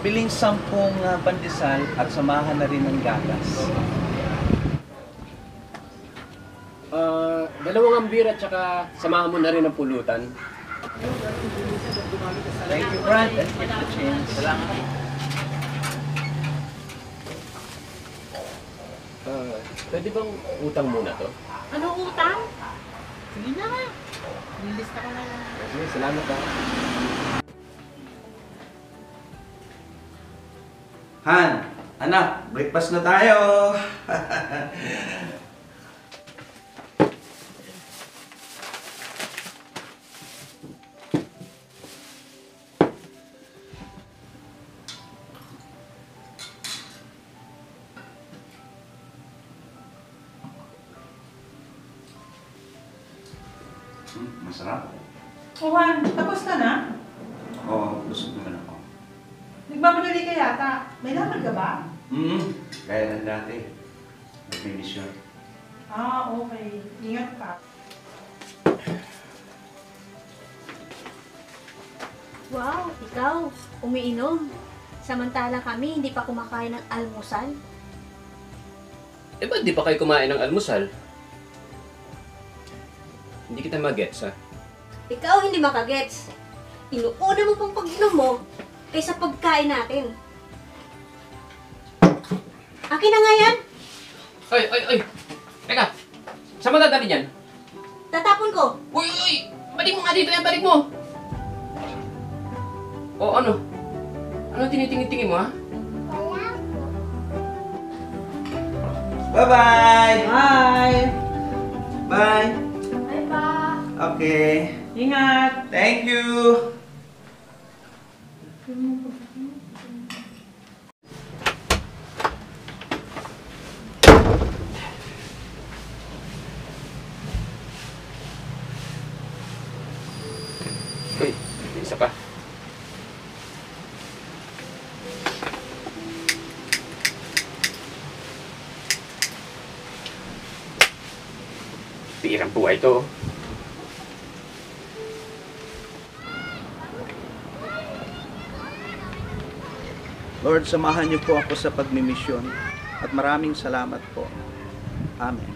Pabiling 10 pandesal at samahan na rin ng gatas. Dalawang ambira at saka samahan mo na rin ng pulutan. Thank you, Brad. Let's get the change. Salamat. Pwede bang utang muna to? Ano utang? Sige na nga. Nilista ko na lang. Sige, salamat ha. Han, anak, breakfast na tayo. Masarap. Juan, tapos ka na? Oo, busog naman ako. Nagmamadali ka yata. May laman ka ba? Kaya lang dati. Nag-mission. Okay. Ingat ka. Wow, ikaw, umiinom. Samantalang kami hindi pa kumakain ng almusal. Eh ba't di pa kayo kumain ng almusal? Hindi kita magets ha? Ikaw hindi makagets. Inuuna mo pang pag-inom mo kaysa pagkain natin. Akin na nga yan. Ay! Teka! Saan mo dadali yan? Tatapon ko. Uy! Balik mo nga dito yan! Balik mo! O ano? Ano tinitingin-tingin mo ha? Bye-bye! Bye! Bye! Bye pa. Okay. Ingat! Thank you! Uy, isa pa. Pirang buhay to. Lord, samahan niyo po ako sa pagmimisyon at maraming salamat po. Amen.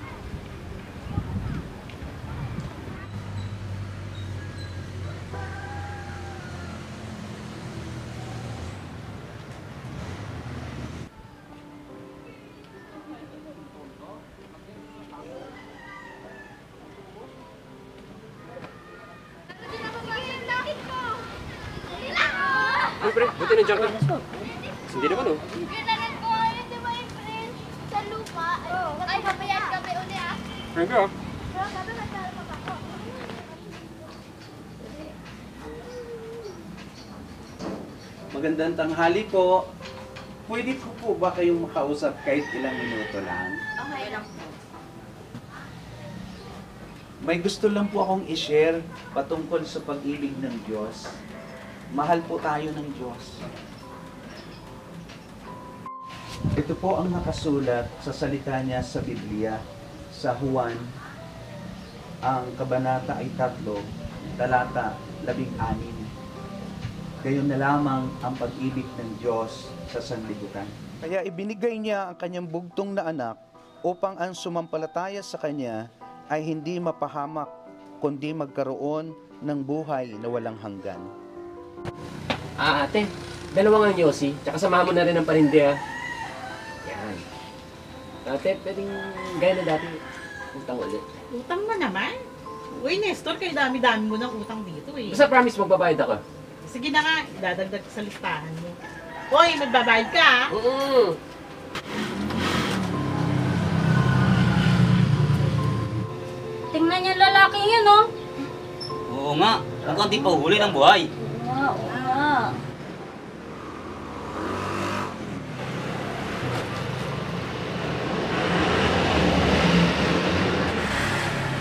Uy, pre, buti nandiyan ka. Hindi naman oh. Ginanan ko ngayon, di ba yung friend? Sa lupa. Ay, papayan kami uli ah. Ayun ka. Pero sabi naglalapag ako. Magandang tanghali po. Pwede ko po ba kayong makausap kahit ilang minuto lang? Okay lang po. May gusto lang po akong i-share patungkol sa pag-ibig ng Diyos. Mahal po tayo ng Diyos. Ito po ang nakasulat sa salita niya sa Biblia, sa Juan, ang kabanata ay 3, talata 16. Gayon na lamang ang pag-ibig ng Diyos sa sanlibutan. Kaya ibinigay niya ang kanyang bugtong na anak upang ang sumampalataya sa kanya ay hindi mapahamak, kundi magkaroon ng buhay na walang hanggan. Ate, dalawang ang yosi, tsaka samahan mo na rin ang parinde ha. Yan. Ate, pwedeng gaya na dati, utang ulit. Utang na naman? Uy, Nestor, kay dami-dami mo ng utang dito eh. Basta promise magbabayad ako. Sige na nga, idadagdag ko sa listahan mo. Uy, magbabayad ka ah. Tingnan niyo lalaking yun, oh. Oo nga, mukhang di pa huli ng buhay. Oo nga.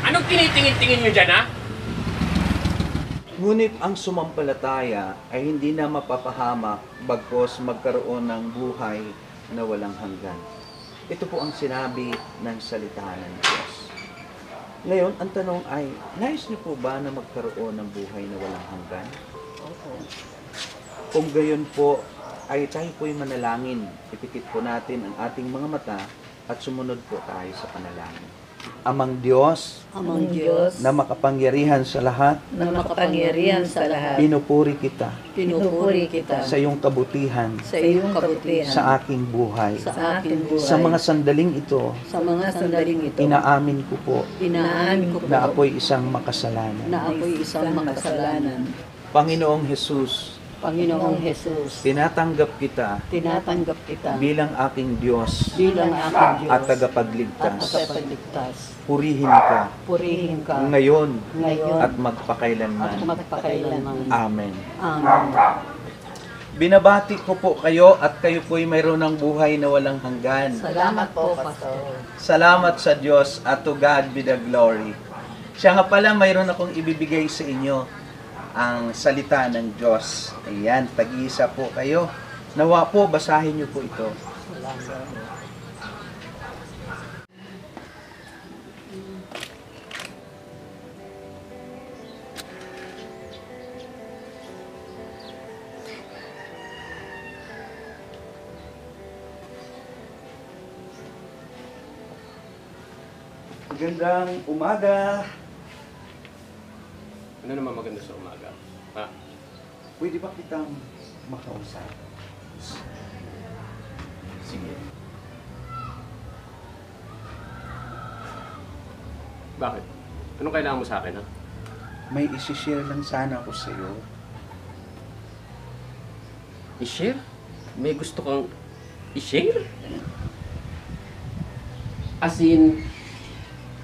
Anong tinitingin-tingin nyo dyan ha? Ngunit ang sumampalataya ay hindi na mapapahamak bagkos magkaroon ng buhay na walang hanggan. Ito po ang sinabi ng salita ng Diyos. Ngayon, ang tanong ay, nais niyo po ba na magkaroon ng buhay na walang hanggan? Opo. Kung gayon po, ay tayo po'y manalangin. Ipikit po natin ang ating mga mata at sumunod po tayo sa panalangin. Amang Diyos Amang Diyos na makapangyarihan sa lahat, na makapangyarihan sa lahat, pinupuri kita pinupuri kita sa iyong kabutihan sa iyong kabutihan sa aking buhay. sa aking buhay. Sa mga sandaling ito, Sa mga sandaling ito, inaamin ko po inaamin ko po na ako'y isang makasalanan. na ako'y isang makasalanan. Panginoong Jesus, Panginoong Jesus, tinatanggap kita tinatanggap kita bilang aking Diyos bilang aking Diyos at at tagapagligtas. tagapagligtas. Purihin ka Purihin ka ngayon ngayon at at magpakailanman. magpakailanman. Amen. Amen. Binabati ko po kayo at kayo po'y mayroon ng buhay na walang hanggan. Salamat po, Pastor. Salamat sa Diyos at to God be the glory. Siya nga pala, mayroon akong ibibigay sa inyo, ang salita ng Diyos. Ayan, tag-iisa po kayo. Nawa po, basahin niyo po ito. Magandang umaga. Ano naman maganda sa umaga? Ha? Pwede ba kitang makausap? Sige. Bakit? Anong kailangan mo sa akin, ha? May isi-share lang sana ako sa iyo. I-share? May gusto kang i-share? As in,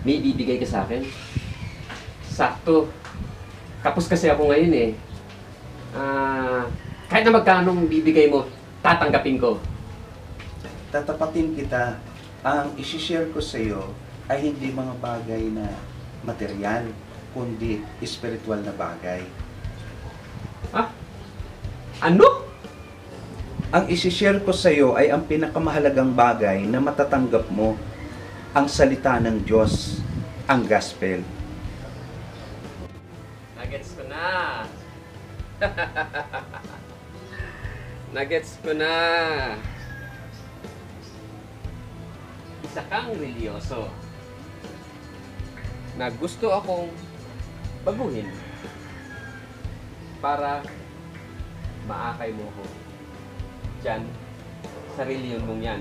may ibibigay ka sa akin? Sakto. Tapos kasi ako ngayon eh. Kahit na magkanong bibigay mo, tatanggapin ko. Tatapatin kita. Ang isi-share ko sa iyo ay hindi mga bagay na material, kundi spiritual na bagay. Ha? Ano? Ang isi-share ko sa iyo ay ang pinakamahalagang bagay na matatanggap mo, ang salita ng Diyos, ang gospel. Nuggets ko na. Nuggets ko na. Isa kang religyoso na gusto akong baguhin para maakay mo ko dyan sa reliyon mong yan.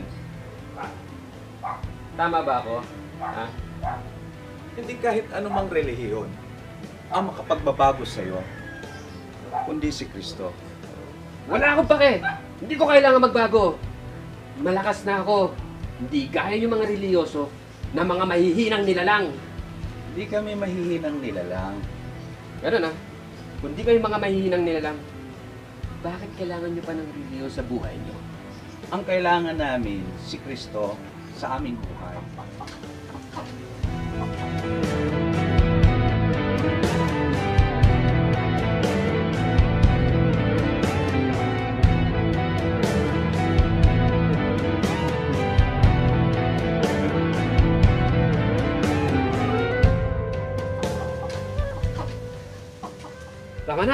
Tama ba ako? Ha? Hindi kahit anumang relihiyon ang makapagbabago sa iyo, kundi si Kristo. Wala akong pake. Hindi ko kailangan magbago. Malakas na ako. Hindi gaya yung mga reliyoso na mga mahihinang nilalang. Hindi kami mahihinang nilalang. Ganun ah. Kung di kayo mga mahihinang nilalang, bakit kailangan nyo pa ng reliyo sa buhay nyo? Ang kailangan namin, si Kristo, sa aming buhay.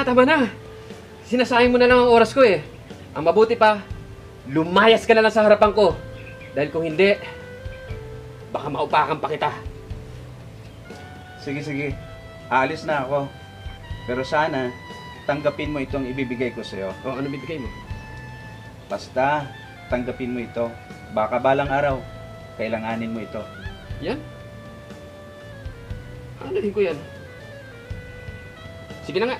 Tama na. Sinasayang mo na lang ang oras ko eh. Ang mabuti pa, lumayas ka na lang sa harapan ko. Dahil kung hindi, baka maupakan pa kita. Sige. Aalis na ako. Pero sana, tanggapin mo itong ibibigay ko sa'yo. O, ano bibigay mo? Basta, tanggapin mo ito. Baka balang araw, kailanganin mo ito. Yan? Ano ko yan? Sige na nga.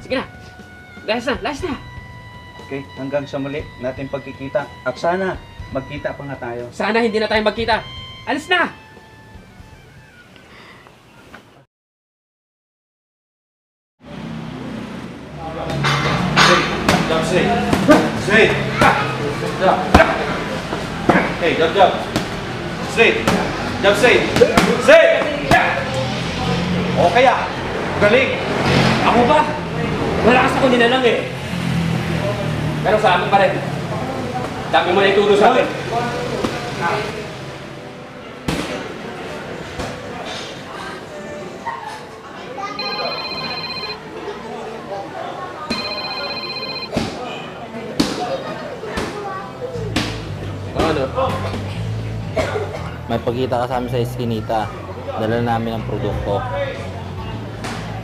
Sige na. Last na. Okay, hanggang sa muli natin pagkikita. At sana, magkita pa nga tayo. Sana hindi na tayo magkita. Alis na! Jump straight. Straight. Jump. Hey, jump. Straight. Jump straight. Straight. O kaya, galing. Ako ba? Malakas ako nilalang eh. Pero sa amin pa rin. Dami mo na ituro sa akin. Nagpagkita ka sa amin sa Eskinita. Dala namin ang produkto.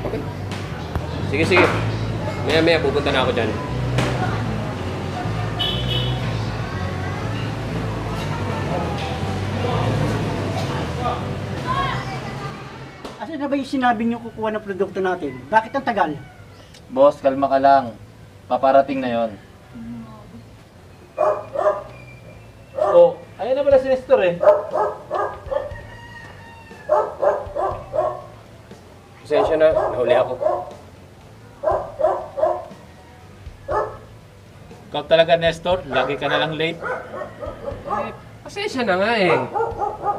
Okay. Sige, sige. Maya-maya pupunta na ako dyan. Asan na ba yung sinabi niyo kukuha ng produkto natin? Bakit ang tagal? Boss, kalma ka lang. Paparating na yon. Oh, ayun na pala si Nestor eh. Pasensya na, nahuli ako. Ikaw talaga, Nestor. Lagi ka na lang late. Pasensya na nga eh.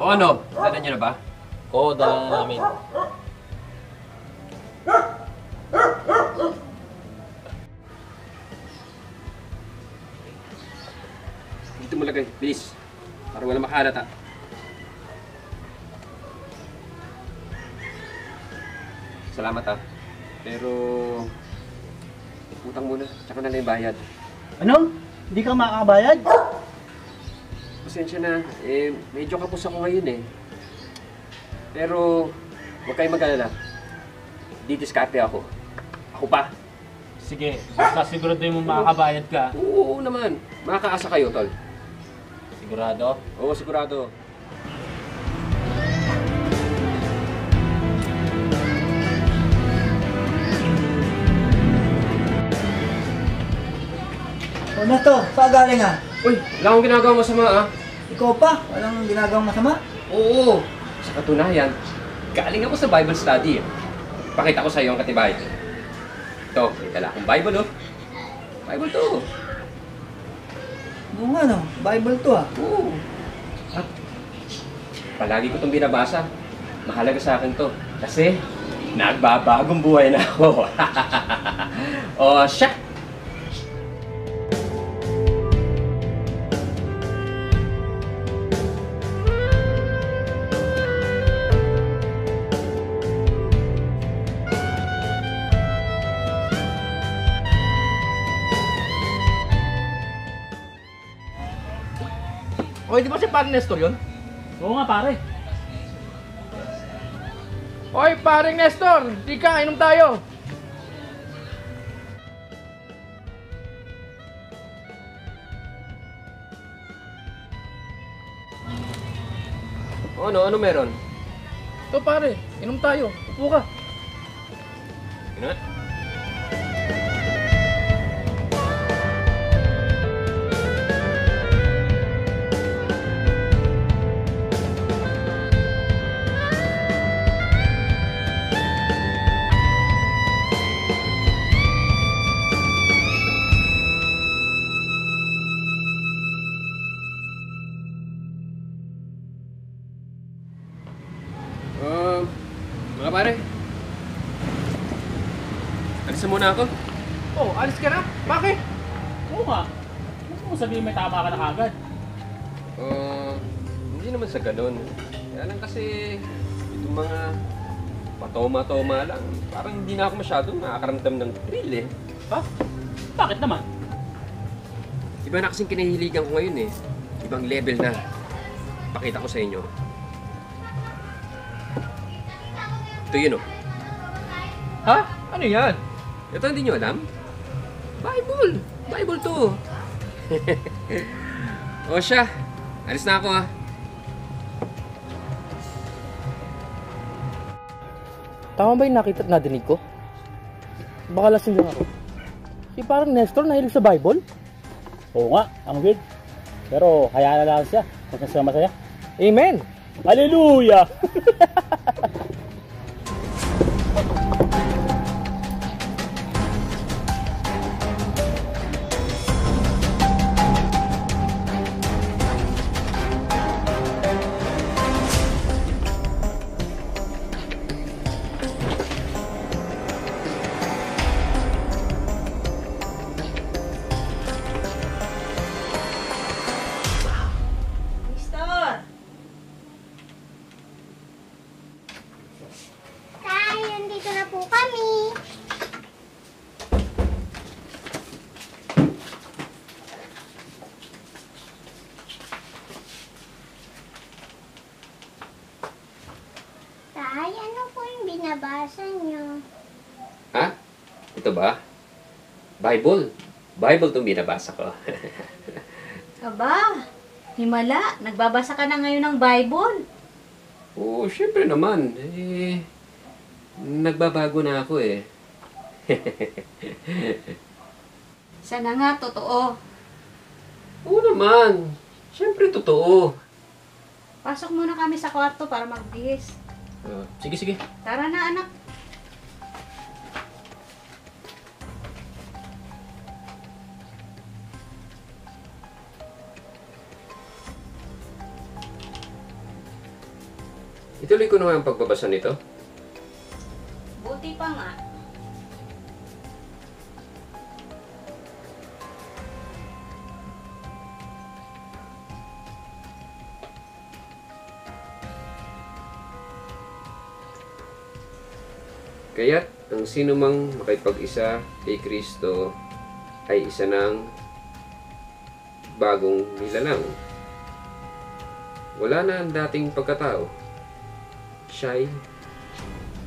O ano, dala niyo na ba? Oo, dala na namin. Dito mo lagay, please. Para wala makalat ha. Salamat ha. Pero... utang muna, tsaka na lang yung bayad. Ano? Hindi ka makakabayad? Pasensya na, eh, medyo kapos ako ngayon eh. Pero, huwag kayong mag-alala. Didiskarte ako. Ako pa. Sige, basta sigurado mo makakabayad ka. Oo naman. Makakaasa kayo, tol. Sigurado? Oo, sigurado. O na to, saan galing ah? Uy, wala akong ginagawa masama ah. Ikaw pa? Walang ginagawang masama? Oo. Sa katunayan, galing ako sa Bible study. Pakita ko sa iyo ang katibayan. Ito, may dala akong Bible oh. Bible to. Oo nga no, Bible to ah. Oo. At palagi ko itong binabasa. Mahalaga sa akin to. Kasi nagbabagong buhay na ako. O siya. O, di ba si Paring Nestor yun? Oo nga, pare. Oy, Paring Nestor! Di ka, inom tayo! O ano meron? Ito pare, inom tayo. Upo ka. Ano? Mga pare. Alis na muna ako. Oh, alis ka na? Bakit? Oo nga. Huwag mo sabihin may tama ka na kagad. Hindi naman sa ganun. Kaya lang kasi itong mga patoma-toma lang. Parang hindi na ako masyadong nakakaramdam ng thrill eh. Ha? Bakit naman? Iba na kasing kinahihiligan ko ngayon eh. Ibang level na. Pakita ko sa inyo. Ito yun oh. Ha? Ano yan? Ito hindi nyo alam? Bible! Bible to! O siya, alis na ako ha. Tama ba yung nakita at nadinig ko? Baka lasing lang ako. Si parang Nestor nahilig sa Bible? Oo nga, ang weird. Pero hayaan na lang siya. Kung siya masaya. Amen! Hallelujah! binabasa niyo? Ha? Ito ba? Bible. Bible itong binabasa ko. Aba, himala, nagbabasa ka na ngayon ng Bible. Oo, syempre naman. Nagbabago na ako eh. Sana nga, totoo. Oo naman. Syempre totoo. Pasok muna kami sa kwarto para magbihis. Sige, sige. Tara na, anak. Ituloy ko na nga ang pagbabasa nito. Buti pa nga. Kaya't ang sinumang makipag-isa kay Kristo ay isa ng bagong nilalang. Wala na ang dating pagkatao. Siya'y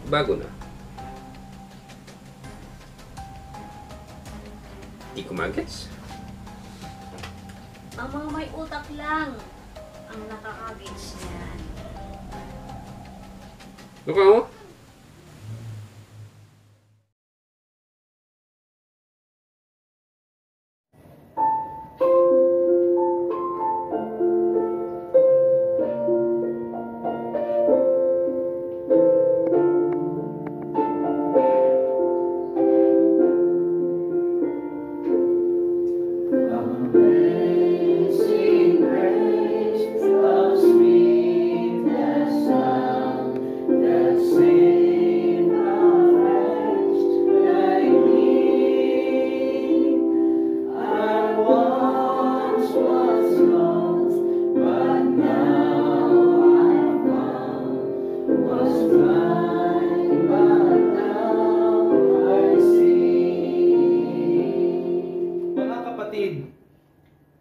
bago na. Di ko magets. Ang mga may utak lang ang nakakagets niyan. Luka mo?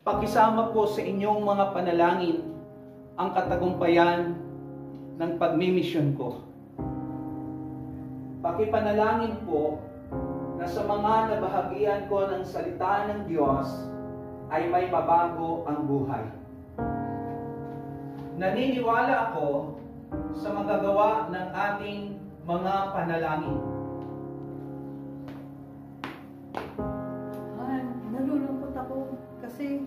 Pakisama po sa inyong mga panalangin ang katagumpayan ng pagmimisyon ko. Pakipanalangin po na sa mga nabahagian ko ng salita ng Diyos ay may mabago ang buhay. Naniniwala ako sa magagawa ng ating mga panalangin. Nalulungkot ako kasi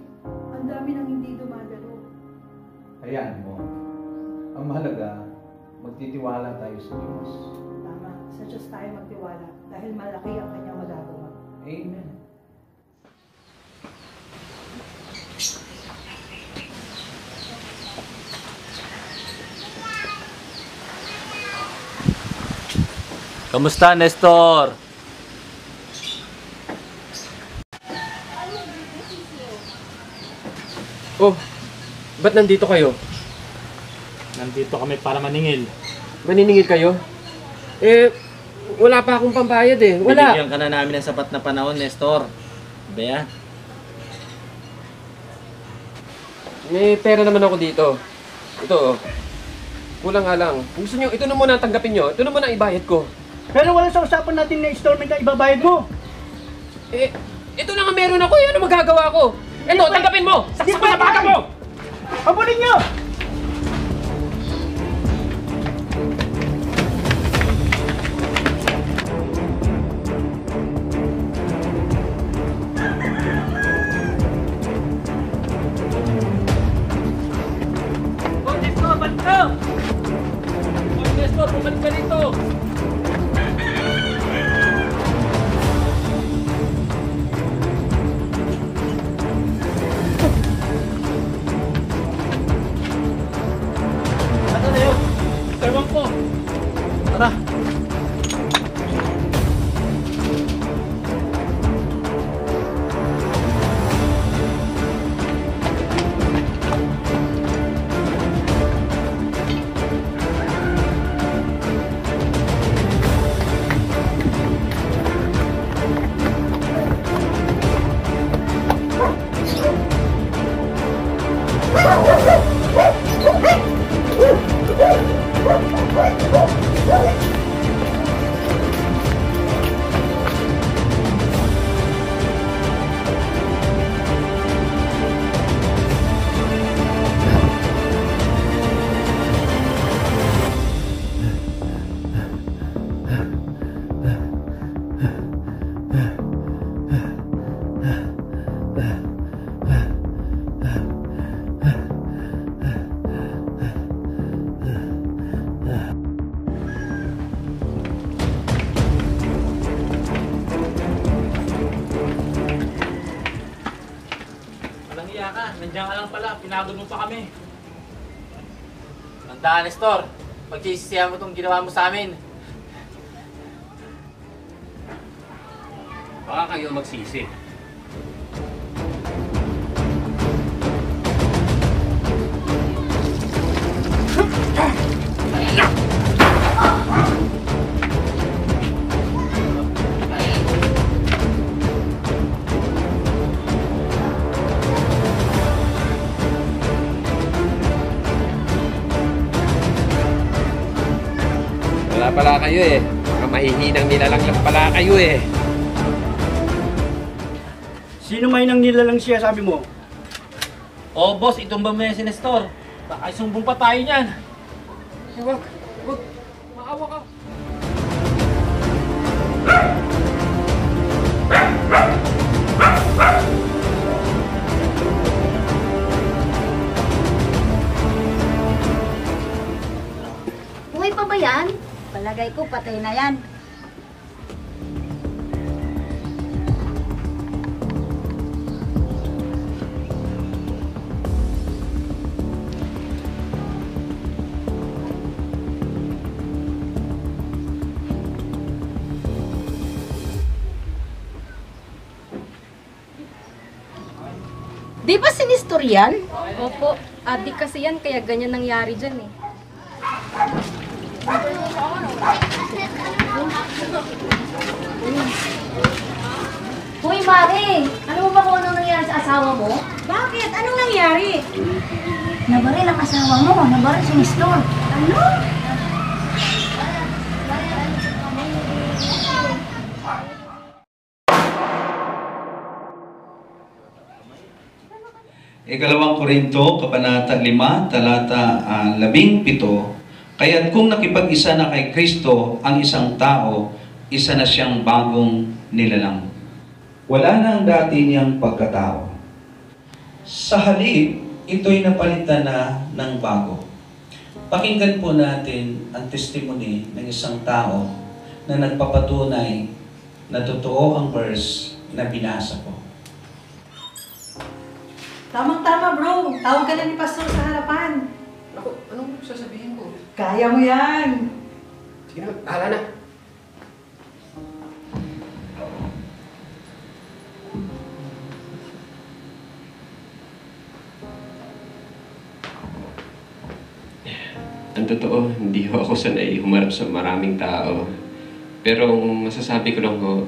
ang dami nang hindi dumadalo. Hayaan mo. Ang mahalaga, magtitiwala tayo sa Diyos. Tama, sa Diyos tayo magtiwala dahil malaki ang kanyang magagawa. Amen. Kamusta, Nestor? Oh, ba't nandito kayo? Nandito kami para maningil. Maniningil kayo? Wala pa akong pambayad eh. Wala. Binigyan ka na namin ng sapat na panahon, Nestor. Baya? May pera naman ako dito. Ito oh. Kulang nga lang. Kung gusto nyo, ito na muna ang tanggapin nyo. Ito na muna ang ibayad ko. Pero wala sa usapan natin na installment na ibabayad mo. Ito na nga meron ako eh. Ano magagawa ko? Ito, tanggapin mo! Saksak mo sa baka mo! Abulin nyo! Oh, Nestor, balik ka! Oh, Nestor, bumalik ka dito! Ewan ko. Tara. lang pala, pinagod mo pa kami. Tandaan, Nestor. Pagsisisihan mo itong ginawa mo sa amin. Baka kayo magsisi. Wala pala kayo eh. Mga mahihinang nilalang lang pala kayo eh. Sino may nang nilalang siya, sabi mo? Oh, boss, itumba mo yan si Nestor. Baka isumbong pa tayo niyan. Wag. Maawa ka. Buhay pa ba yan? Palagay ko patay na yan. Di ba sinistor yan? Opo, adik kasi yan kaya ganyan nangyari dyan eh. Hoy, Mari! Ano mo ba kung anong nangyari sa asawa mo? Bakit? Anong nangyari? Nabaril ang asawa mo. Nabaril si Nestor. Ano? Ikalawang Korinto, Kabanata 5, talata 17, kaya't kung nakipag-isa na kay Kristo ang isang tao, isa na siyang bagong nilalang. Wala na ang dati niyang pagkatao. Sa halip, ito'y napalitan na ng bago. Pakinggan po natin ang testimony ng isang tao na nagpapatunay na totoo ang verse na binasa ko. Tamang-tama, bro. Tawag ka na ni Pastor sa harapan. Ako, anong sasabihin ko? Kaya mo yan. Sige na, bahala na. Ang totoo, hindi ho ako sanay humarap sa maraming tao. Pero ang masasabi ko lang ho,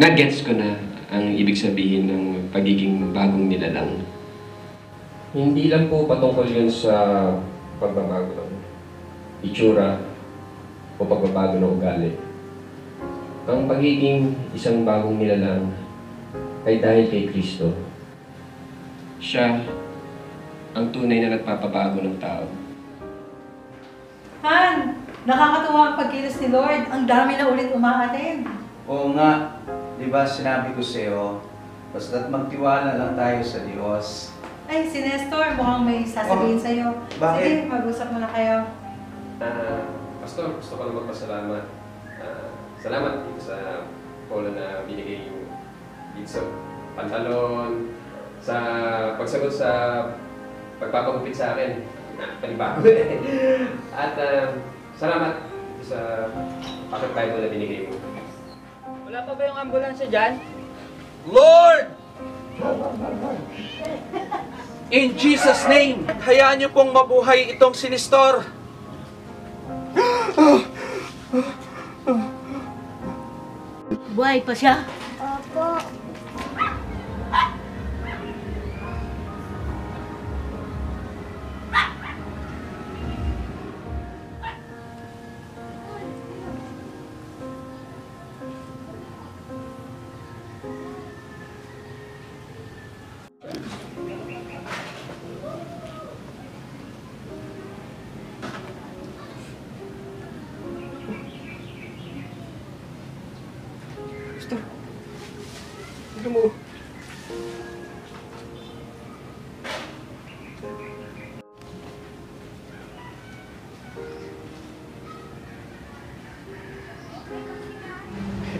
na-gets ko na ang ibig sabihin ng pagiging bagong nilalang. Hindi lang po patungkol yun sa pagbabago ng itsura o pagbabago ng ugali. Ang pagiging isang bagong nilalang ay dahil kay Kristo. Siya ang tunay na nagpapabago ng tao. Han, nakakatuwa ang pagkilos ni Lord. Ang dami na ulit umaaten. Oo nga, di ba sinabi ko sa'yo, basta't magtiwala lang tayo sa Diyos. Ay, si Nestor, mukhang may sasabihin sa'yo. Bakit? Sige, mag-usap muna kayo. Pastor, gusto ko lang magpasalamat. Salamat dito sa polo na binigay yung dito sa pantalon, sa pagsagot sa pagpapagupit sa akin. Panibago. At salamat dito sa pocket Bible na binigay mo. Wala pa ba yung ambulansya dyan? Lord! In Jesus' name, hayaan niyo pong mabuhay itong si Nestor. Buhay pa siya? Opo. Ano mo?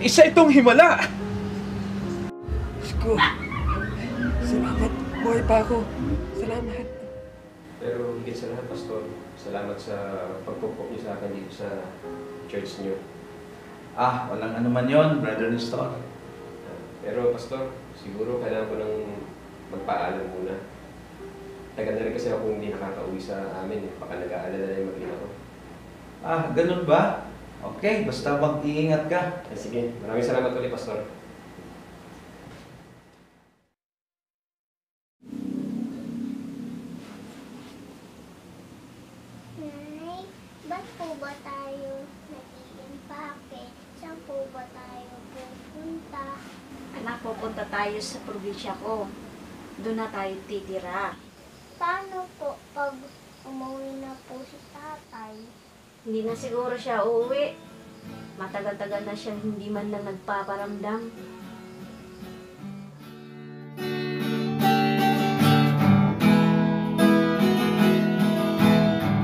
Isa itong himala. Diyos ko. Salamat. Buhay pa ako. Salamat. Pero higit sa lahat, Pastor, salamat sa pagpupok niyo sa akin dito sa church niyo. Walang anuman yon, Brother Nestor. Pero Pastor, siguro kailangan ko nang magpaalam muna. Tagal na rin kasi ako hindi nakakauwi sa amin. Baka nag-aalala na yung mag-ina ko. Ganun ba? Okay, basta mag-iingat ka. Sige, maraming salamat ulit, Pastor. Nay, ba't po ba tayo nag-iimpake? Saan po ba tayo pupunta? Anak, pupunta tayo sa probinsya ko. Doon na tayo titira. Paano po pag umuwi na po si tatay? Hindi na siguro siya uuwi. Matagal-tagal na siyang hindi man lang nagpaparamdam.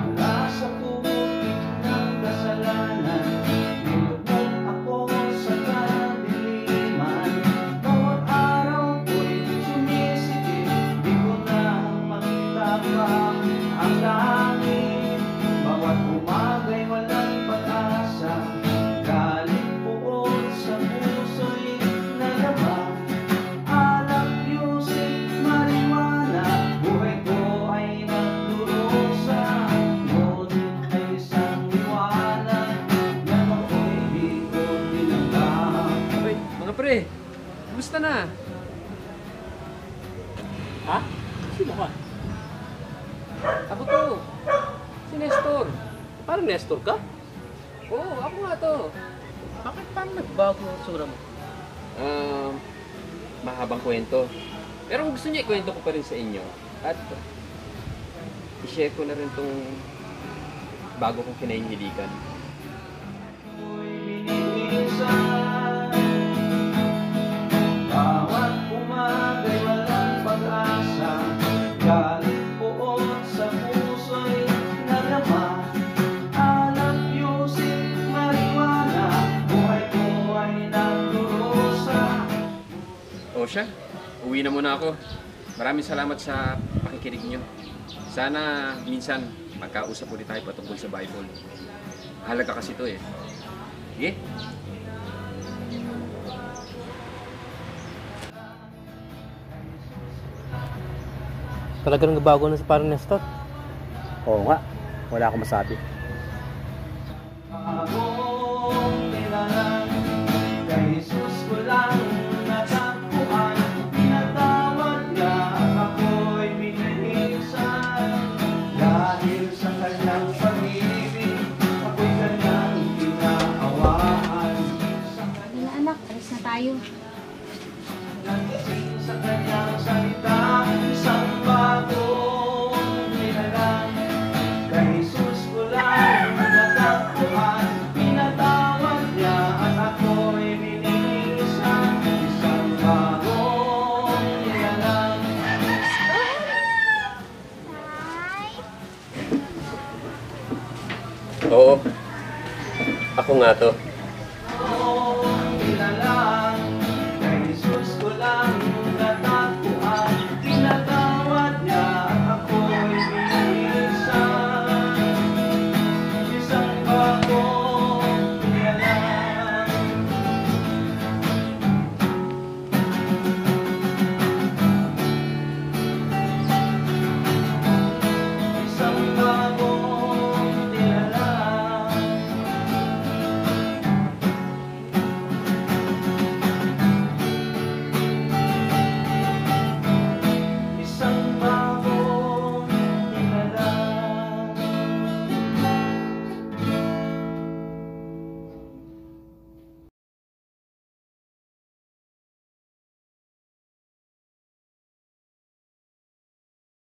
Mula sa tubig ng kasalanan, nilubog ako sa kadiliman. Bawat araw ko'y sumisikip, di ko na makita pa ang langit. Bawat umaga'y walang pag-asa, galing buod sa puso'y nalabang. Alak, music, marijuana, buhay ko ay nagdurusa. Ngunit may isang liwanag na ako'y di ko tinanggap. Abay, mga pre, kumusta na? Ha? Sino ka? Ako to. Si Nestor. Parang Nestor ka? Oo, ako nga to. Bakit parang nagbago ang sura mo? Mahabang kwento. Pero kung gusto niya, ikwento ko pa rin sa inyo. At i-share ko na rin tong bago kong kinahihiligan. Bawat umaga'y walang pag-asa, galing buod sa puso'y nalaman. Alak, music, marijuana, buhay ko ay nagdurusa. O siya, uwi na muna ako. Maraming salamat sa pakikinig niyo. Sana minsan magkausap ulit tayo patungkol sa Bible. Halaga kasi ito eh. Sige? Talagang nagbago na sa parang Nestor. Oo nga, wala akong masabi. Bagong nilalang, kay Jesus ko lang natagpuan. Pinatawad niya at ako'y binihigsan. Dahil sa kanyang pag-ibig, ako'y kanyang ginahawaan. Wala anak, alis na tayo. Nagising sa kanyang salita, isang bagong nilalang. Kay Jesus ko lang natagpuan. Pinatawad niya at ako'y binihigsan. Isang bagong nilalang. Oo. Ako nga to.